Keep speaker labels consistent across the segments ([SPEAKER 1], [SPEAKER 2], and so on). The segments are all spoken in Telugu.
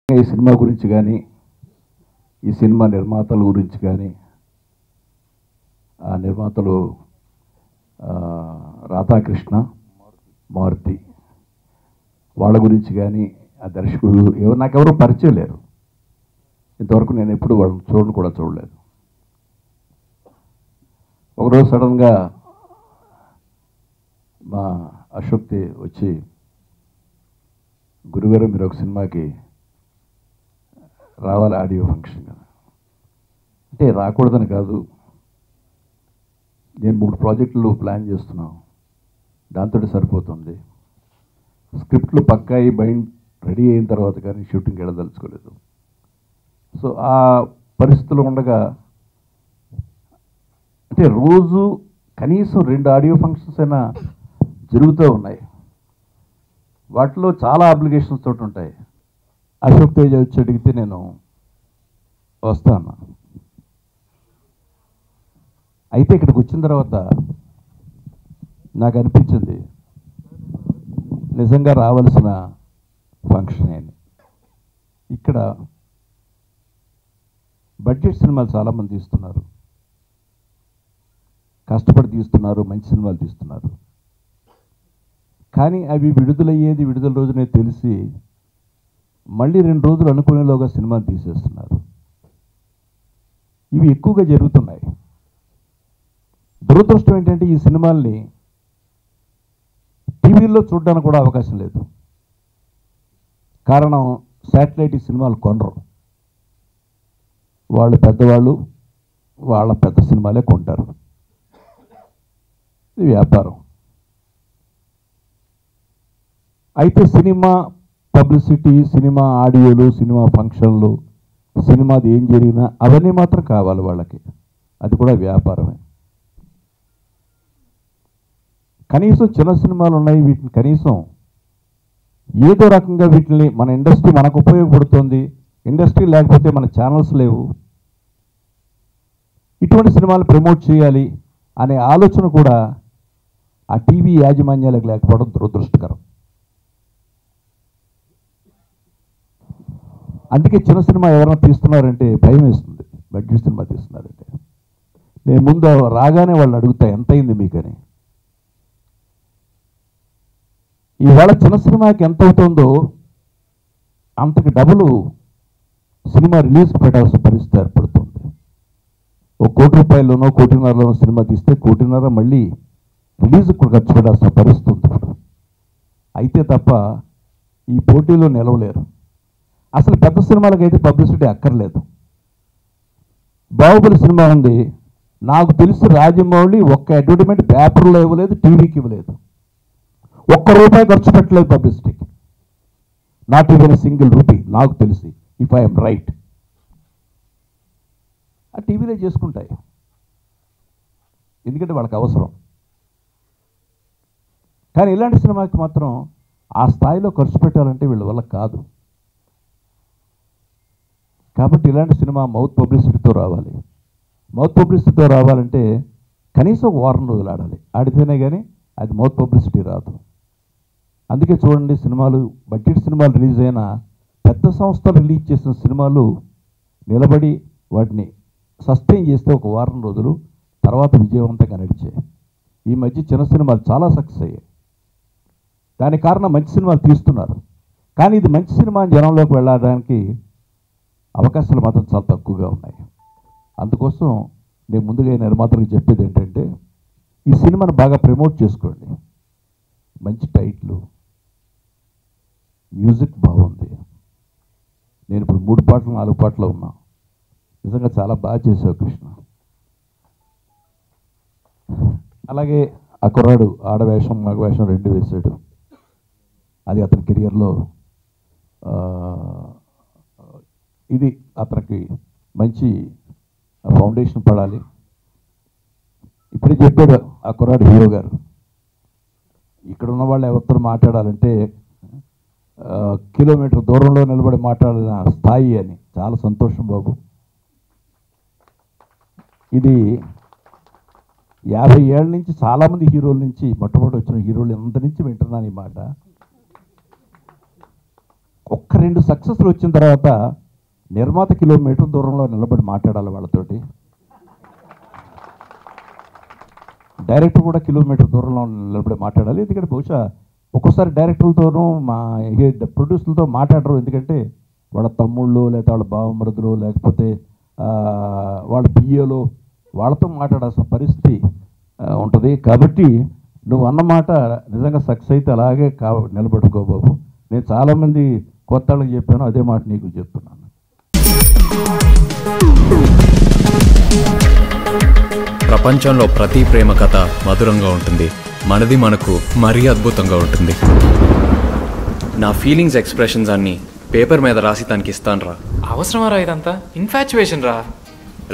[SPEAKER 1] ఈ సినిమా గురించి కానీ ఈ సినిమా నిర్మాతల గురించి కానీ ఆ నిర్మాతలు రాధాకృష్ణ మారుతి వాళ్ళ గురించి కానీ ఆ దర్శకుడు నాకెవరూ పరిచయం లేరు. ఇంతవరకు నేను ఎప్పుడు వాళ్ళని కూడా చూడలేదు. ఒకరోజు సడన్గా మా అశోక్తి వచ్చి, గురుగారు మీరు ఒక సినిమాకి రావాలి ఆడియో ఫంక్షన్ కదా అంటే, రాకూడదని కాదు, నేను 3 ప్రాజెక్టులు ప్లాన్ చేస్తున్నాను, దాంతో సరిపోతుంది. స్క్రిప్ట్లు పక్కాయి బైండ్ రెడీ అయిన తర్వాత కానీ షూటింగ్కి వెళ్ళదలుచుకోలేదు. సో ఆ పరిస్థితులు ఉండగా అంటే రోజు కనీసం 2 ఆడియో ఫంక్షన్స్ అయినా జరుగుతూ ఉన్నాయి. వాటిలో చాలా అప్లికేషన్స్ తోటి ఉంటాయి. అశోక్ తేజ వచ్చి అడిగితే నేను వస్తాను. అయితే ఇక్కడికి వచ్చిన తర్వాత నాకు అనిపించింది నిజంగా రావాల్సిన ఫంక్షన్ అని. ఇక్కడ బడ్జెట్ సినిమాలు చాలామంది తీస్తున్నారు, కష్టపడి తీస్తున్నారు, మంచి సినిమాలు తీస్తున్నారు. కానీ అవి విడుదల రోజునే తెలిసి మళ్ళీ 2 రోజులు అనుకునేలోగా సినిమాలు తీసేస్తున్నారు. ఇవి ఎక్కువగా జరుగుతున్నాయి. దురదృష్టం ఏంటంటే ఈ సినిమాల్ని టీవీల్లో చూడడానికి కూడా అవకాశం లేదు. కారణం శాటిలైట్ సినిమాలు కొనరు. వాళ్ళు పెద్దవాళ్ళు వాళ్ళ పెద్ద సినిమాలే కొంటారు. ఇది వ్యాపారం. అయితే సినిమా పబ్లిసిటీ, సినిమా ఆడియోలు, సినిమా ఫంక్షన్లు, సినిమాది ఏం జరిగినా అవన్నీ మాత్రం కావాలి వాళ్ళకి. అది కూడా వ్యాపారమే. కనీసం చిన్న సినిమాలు ఉన్నాయి, వీటిని కనీసం ఏదో రకంగా వీటిని మన ఇండస్ట్రీ మనకు ఉపయోగపడుతుంది, ఇండస్ట్రీ లేకపోతే మన ఛానల్స్ లేవు, ఇటువంటి సినిమాలు ప్రమోట్ చేయాలి అనే ఆలోచన కూడా ఆ టీవీ యాజమాన్యాలకు లేకపోవడం దురదృష్టకరం. అందుకే చిన్న సినిమా ఎవరైనా తీస్తున్నారంటే భయం వేస్తుంది. బడ్జెట్ సినిమా తీస్తున్నారంటే నేను ముందు రాగానే వాళ్ళు అడుగుతా ఎంత అయింది మీకని. ఇవాళ చిన్న సినిమాకి ఎంత అవుతుందో అంతకు డబుల్ సినిమా రిలీజ్కి పెట్టాల్సిన పరిస్థితి ఏర్పడుతుంది. ఒక 1 కోటి రూపాయల్లోనో 1.5 కోటిలోనో సినిమా తీస్తే 1.5 కోటి మళ్ళీ రిలీజ్కి ఖర్చు పెట్టాల్సిన పరిస్థితి ఉంది ఇప్పుడు. అయితే తప్ప ఈ పోటీలో నిలవలేరు. అసలు పెద్ద సినిమాలకైతే పబ్లిసిటీ అక్కర్లేదు. బాహుబలి సినిమా ఉంది, నాకు తెలిసి రాజమౌళి ఒక్క అడ్వర్టైజ్మెంట్ పేపర్లో ఇవ్వలేదు, టీవీకి ఇవ్వలేదు, ₹1 ఖర్చు పెట్టలేదు పబ్లిసిటీకి. నాట్ ఈవెన్ సింగిల్ రూపీ నాకు తెలిసి, ఇఫ్ ఐఎమ్ రైట్. ఆ టీవీలో చేసుకుంటాయి, ఎందుకంటే వాళ్ళకి అవసరం. కానీ ఇలాంటి సినిమాకి మాత్రం ఆ స్థాయిలో ఖర్చు పెట్టాలంటే వీళ్ళ వల్ల కాదు. కాబట్టి ఇలాంటి సినిమా మౌత్ పబ్లిసిటీతో రావాలి. మౌత్ పబ్లిసిటీతో రావాలంటే కనీసం 1 వారం రోజులు ఆడాలి. ఆడితేనే కానీ అది మౌత్ పబ్లిసిటీ రాదు. అందుకే చూడండి, సినిమాలు బడ్జెట్ సినిమాలు రిలీజ్ అయిన పెద్ద సంస్థలు రిలీజ్ చేసిన సినిమాలు నిలబడి వాటిని సస్టైన్ చేస్తే 1 వారం రోజులు తర్వాత విజయవంతంగా నడిచాయి. ఈ మధ్య చిన్న సినిమాలు చాలా సక్సెస్ అయ్యాయి. దానికి కారణం మంచి సినిమాలు తీస్తున్నారు. కానీ ఇది మంచి సినిమా జనంలోకి వెళ్ళడానికి అవకాశాలు మాత్రం చాలా తక్కువగా ఉన్నాయి. అందుకోసం నేను ముందుగా నిర్మాతలకు చెప్పేది ఏంటంటే, ఈ సినిమాను బాగా ప్రమోట్ చేసుకోండి. మంచి టైటిల్, మ్యూజిక్ బాగుంది. నేను ఇప్పుడు 3 పాటలు 4 పాటలు ఉన్నా. నిజంగా చాలా బాగా చేసావు కృష్ణ. అలాగే ఆ కుర్రాడు ఆడవేషం మగవేషం 2 వేశాడు. అది అతని కెరియర్లో ఇది అతనికి మంచి ఫౌండేషన్ పడాలి. ఇప్పుడే చెప్పాడు ఆ కుర్రాడు హీరో గారు, ఇక్కడ ఉన్న వాళ్ళు ఎవరితో మాట్లాడాలంటే కిలోమీటర్ దూరంలో నిలబడి మాట్లాడిన స్థాయి అని. చాలా సంతోషం బాబు. ఇది 50 ఏళ్ళ నుంచి చాలామంది హీరోల నుంచి, మొట్టమొదటి వచ్చిన హీరోలు ఎంత నుంచి వింటున్నాను ఈ మాట. ఒక్క 2 సక్సెస్లు వచ్చిన తర్వాత నిర్మాత కిలోమీటర్ దూరంలో నిలబడి మాట్లాడాలి వాళ్ళతోటి, డైరెక్టర్ కూడా కిలోమీటర్ దూరంలో నిలబడి మాట్లాడాలి. ఎందుకంటే బహుశా ఒక్కోసారి డైరెక్టర్లతోనూ మా ప్రొడ్యూసర్లతో మాట్లాడరు, ఎందుకంటే వాళ్ళ తమ్ముళ్ళు లేదా వాళ్ళ బావమరుదులు లేకపోతే వాళ్ళ పిఏలు వాళ్ళతో మాట్లాడాల్సిన పరిస్థితి ఉంటుంది. కాబట్టి నువ్వు అన్నమాట నిజంగా సక్సెస్ అయితే అలాగే నిలబడుకో బాబు. నేను చాలామంది కొత్త వాళ్ళకి చెప్పాను, అదే మాట నీకు చెప్తున్నాను.
[SPEAKER 2] ప్రపంచంలో ప్రతి ప్రేమ కథ మధురంగా ఉంటుంది, మనది మనకు మరీ అద్భుతంగా ఉంటుంది. నా ఫీలింగ్స్ ఎక్స్ప్రెషన్స్ అన్నీ పేపర్ మీద రాసి తనకి ఇస్తాను రా.
[SPEAKER 3] అవసరమా రా ఇదంతా? ఇన్ఫాచ్యువేషన్ రా.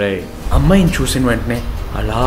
[SPEAKER 2] రే, అమ్మాయిని చూసిన వెంటనే అలా